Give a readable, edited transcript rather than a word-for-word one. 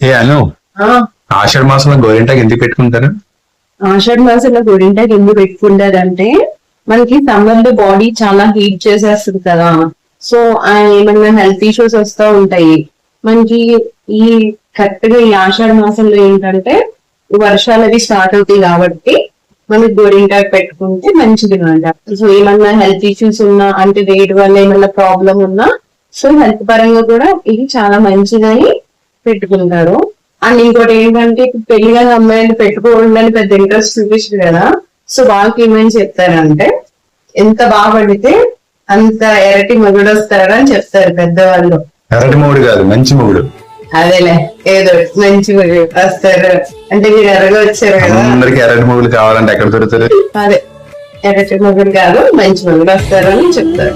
ఏ అను, ఆ, ఆషాఢ మాసంలో గోరింటాకు ఎందుకు పెట్టుకుంటారు? ఆషాఢ మాసంలో గోరింటాకు ఎందుకు పెట్టుకుంటారంటే మనకి సమ్మర్ లో బాడీ చాలా హీట్ చేసేస్తుంది కదా. సో ఏమన్నా హెల్త్ ఇష్యూస్ వస్తూ ఉంటాయి మనకి. ఈ కరెక్ట్ గా ఈ ఆషాఢ మాసంలో ఏంటంటే వర్షాలు అవి స్టార్ట్ అవుతాయి కాబట్టి మనకి గోరింటాకు పెట్టుకుంటే మంచిది అనమాట. సో ఏమన్నా హెల్త్ ఇష్యూస్ ఉన్నా అంటే వేడి వల్ల ఏమన్నా ప్రాబ్లం ఉన్నా సో హెల్త్ పరంగా కూడా ఇది చాలా మంచిదని పెట్టుకుంటారు. అండ్ ఇంకోటి ఏంటంటే ఇప్పుడు పెళ్లిగా అమ్మాయిలు పెట్టుకోవాలని పెద్ద ఇంట్రెస్ట్ చూపిస్తుంది కదా. సో వాళ్ళకి ఏమని చెప్తారంటే ఎంత బాగా పడితే అంత ఎరటి మొగుడు వస్తారని చెప్తారు పెద్దవాళ్ళు. ఎర్రటి మొగుడు కాదు, మంచి మొగుడు. అదేలే, ఏదో మంచి మొగుడు వస్తారు అంటే మీరు ఎర్రగా వచ్చారు కదా. అందరికి ఎర్రటి మొగుడు కావాలంటే ఎక్కడ దొరుకుతారు? అదే ఎర్రటి మొగుడు కాదు మంచి మొగుడు వస్తారని చెప్తారు.